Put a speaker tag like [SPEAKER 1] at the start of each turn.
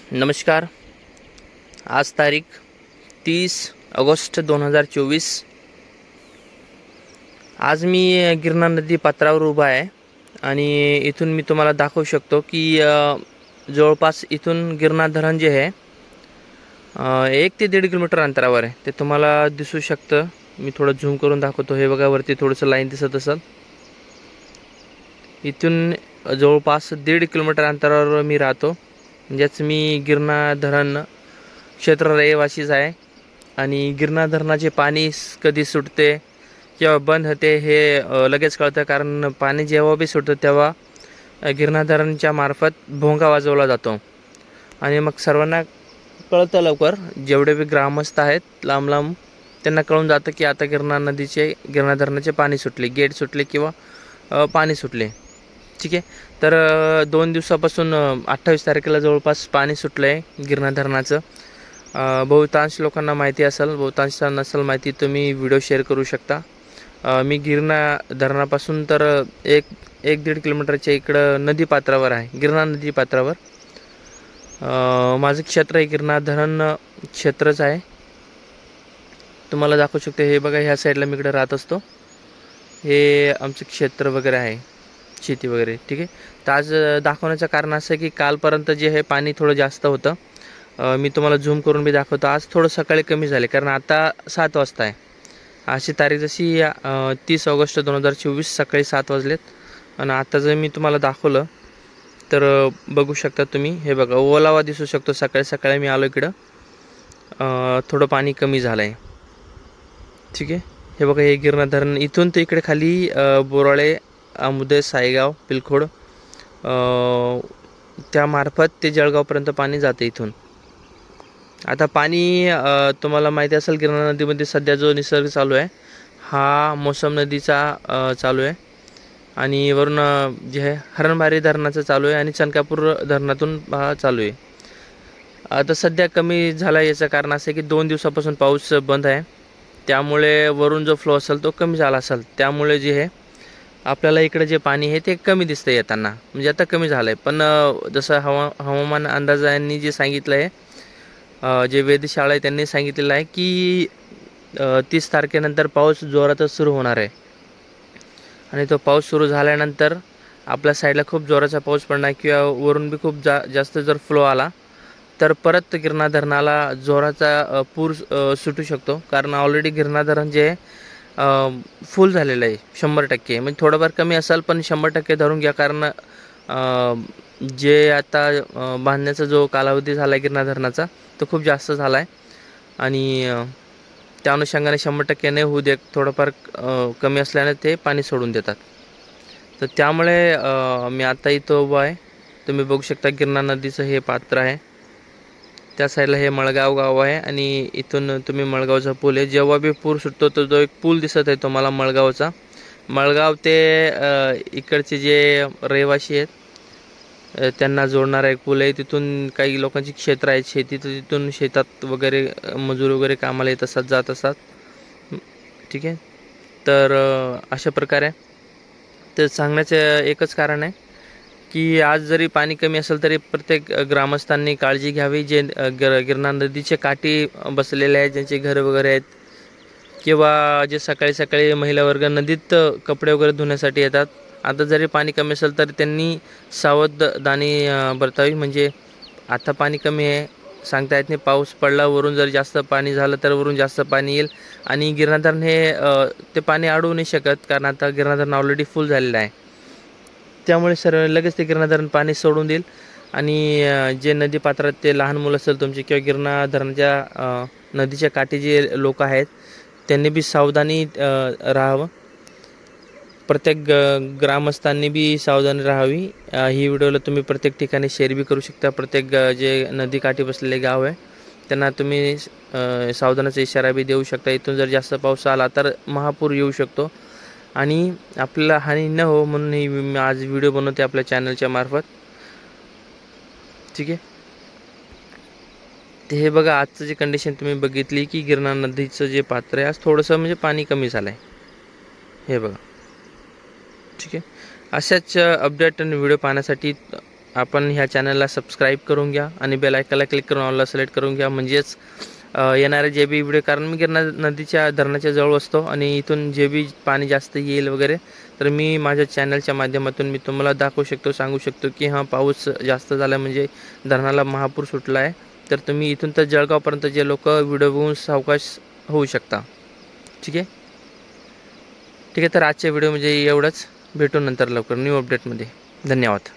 [SPEAKER 1] नमस्कार। आज तारीख 30 ऑगस्ट 2024। आज मी गिरणा नदी पात्रावर उभा आहे आणि इथून मी तुम्हाला दाखवू शकतो की जवळपास इथून गिरणा धरण जे आहे 1 ते 1.5 किलोमीटर अंतरावर आहे। ते तुम्हाला दिसू शकतं। मी थोडं झूम करून दाखवतो। हे बघा, वरती थोडंसं लाईन दिसत असेल। इथून जवळपास 1.5 किलोमीटर अंतरावर मी राहतो। म्हणजेच मी गिरणा धरण क्षेत्र रहिवासीच आहे आणि गिरणा धरणाचे पाणी कधी सुटते किंवा बंद होते हे लगेच कळतं, कारण पाणी जेव्हा बी सुटतं तेव्हा गिरणा धरणच्या मार्फत भोंगा वाजवला जातो आणि मग सर्वांना कळतं लवकर, जेवढे बी ग्रामस्थ आहेत लांब लांब त्यांना कळून जातं की आता गिरणा धरणाचे पाणी सुटले, गेट सुटले किंवा पाणी सुटले। ठीक आहे। तर 2 दिवसापासून 28 तारखेला जवळपास पाणी सुटलं आहे गिरणा धरणाचं। बहुतांश लोकांना माहिती असेल, बहुतांश नसेल माहिती तुम्ही व्हिडिओ शेअर करू शकता। मी गिरणा धरणापासून तर 1-1.5 किलोमीटरच्या इकडं नदी पात्रावर आहे, गिरणा नदी पात्रावर माझं क्षेत्र आहे। गिरणा धरण क्षेत्रच आहे, तुम्हाला दाखवू शकतो। हे बघा, ह्या साईडला मी इकडे राहत असतो। हे आमचं क्षेत्र वगैरे आहे, शेती वगैरे। ठीक आहे। तर आज दाखवण्याचं कारण असं आहे की कालपर्यंत जे हे पाणी थोडं जास्त होतं। मी तुम्हाला झूम करून बी दाखवतो। आज थोडं सकाळी कमी झाले, कारण आता 7 वाजता आहे। अशी तारीख जशी 30 ऑगस्ट 2024 सकाळी 7 वाजलेत आणि आता जर मी तुम्हाला दाखवलं तर बघू शकता तुम्ही। हे बघा, ओलावा दिसू शकतो। सकाळी सकाळी मी आलो इकडं, थोडं पाणी कमी झालं आहे। ठीक आहे। हे बघा, हे गिरणा धरण इथून ते इकडे खाली बोराळे, आमुदे, सायगाव, पिलखोड त्यामार्फत ते जळगावपर्यंत पाणी जाते इथून। आता पाणी तुम्हाला माहिती असेल, गिरणा नदीमध्ये सध्या जो निसर्ग चालू आहे हा मोसम नदीचा चालू आहे आणि वरून जे आहे हरणबारी धरणाचं चालू आहे आणि चनकापूर धरणातून हा चालू आहे। आता सध्या कमी झाला, याचं कारण असं आहे की 2 दिवसापासून पाऊस बंद आहे, त्यामुळे वरून जो फ्लो असेल तो कमी झाला असेल, त्यामुळे जे आहे आपल्याला इकडे जे पाणी आहे ते कमी दिसतं येताना, म्हणजे आता कमी झालं आहे। पण जसं हवामान अंदाजांनी जे सांगितलं आहे, जे वेधशाळा आहे त्यांनी सांगितलेलं आहे की 30 तारखेनंतर पाऊस जोरातच सुरू होणार आहे आणि तो पाऊस सुरू झाल्यानंतर आपल्या साईडला खूप जोराचा पाऊस पडणार किंवा वरून बी खूप जास्त जर फ्लो आला तर परत गिरणा धरणाला जोराचा पूर सुटू शकतो, कारण ऑलरेडी गिरणा धरण जे आहे फुल झालेलं आहे 100%। म्हणजे थोडंफार कमी असेल पण 100% धरून घ्या, कारण जे आता बांधण्याचा जो कालावधी झाला आहे गिरणा धरणाचा तो खूप जास्त झाला आहे आणि त्या अनुषंगाने 100% नाही होऊ दे, थोडंफार कमी असल्याने ते पाणी सोडून देतात। तर त्यामुळे मी आता इथं उभा आहे। तुम्ही बघू शकता गिरणा नदीचं हे पात्र आहे। त्या साईडला हे मळगाव गाव आहे आणि इथून तुम्ही मळगावचा पूल आहे। जेव्हा बी पूर सुटतो तो जो एक पूल दिसत आहे तुम्हाला मळगावचा, मळगाव ते इकडचे जे रहिवासी आहेत त्यांना जोडणारा एक पूल आहे। तिथून काही लोकांची क्षेत्र आहेत शेती, तर तिथून शेतात वगैरे मजूर वगैरे कामाला येत असतात, जात असतात। ठीक आहे। तर अशा प्रकारे ते सांगण्याचं एकच कारण आहे की आज जरी पाणी कमी असेल तरी प्रत्येक ग्रामस्थांनी काळजी घ्यावी, जे गिरणा नदीचे काठी बसलेले आहेत, ज्यांचे घर वगैरे आहेत, किंवा जे सकाळी सकाळी महिला वर्ग नदीत कपडे वगैरे धुण्यासाठी येतात। आता जरी पाणी कमी असेल तर त्यांनी सावधानी बरतावी, म्हणजे आता पाणी कमी आहे, सांगता येत नाही। पाऊस पडला, वरून जर जास्त पाणी झालं तर वरून जास्त पाणी येईल आणि गिरणा धरण हे ते पाणी अडवू नाही शकत, कारण आता गिरणा धरण ऑलरेडी फुल झालेलं आहे। त्यामुळे लगेच ते गिरणा धरण पाणी सोडून देईल आणि जे नदी पात्रात ते लहान मुलं असेल तुमचे किंवा गिरणा धरणाच्या नदीच्या काठी जे लोक आहेत त्यांनी बी सावधानी राहावं। प्रत्येक ग्रामस्थांनी बी सावधानी राहावी। ही व्हिडिओला तुम्ही प्रत्येक ठिकाणी शेअर बी करू शकता। प्रत्येक जे नदी काठी बसलेले गाव आहे त्यांना तुम्ही सावधानाचा इशारा बी देऊ शकता। इथून जर जास्त पाऊस आला तर महापूर येऊ शकतो आणि आपल्याला हानी न हो म्हणून मी आज व्हिडिओ बनवते आपल्या चॅनलच्या मार्फत। ठीक आहे। ते हे बघा, आजचं जे कंडिशन तुम्ही बघितली की गिरणा नदीचं जे पात्र आहे आज थोडंसं म्हणजे पाणी कमी झालं आहे, हे बघा। ठीक आहे। अशाच अपडेट आणि व्हिडिओ पाहण्यासाठी आपण ह्या चॅनलला सबस्क्राईब करून घ्या आणि बेल आयकॉनला क्लिक करून ऑलला सिलेक्ट करून घ्या, म्हणजेच येणारे जे बी व्हिडिओ, कारण मी गिरणा नदीच्या धरणाच्या जवळ असतो आणि इथून जे बी पाणी जास्त येईल वगैरे तर मी माझ्या चॅनलच्या माध्यमातून मी तुम्हाला दाखवू शकतो, सांगू शकतो की हां पाऊस जास्त झाला म्हणजे धरणाला महापूर सुटला आहे. तर तुम्ही इथून तर जळगावपर्यंत जे लोक व्हिडिओ बघून सावकाश होऊ शकता. ठीक आहे. तर आजच्या व्हिडिओ म्हणजे एवढंच. भेटू नंतर लवकर न्यू अपडेटमध्ये. धन्यवाद.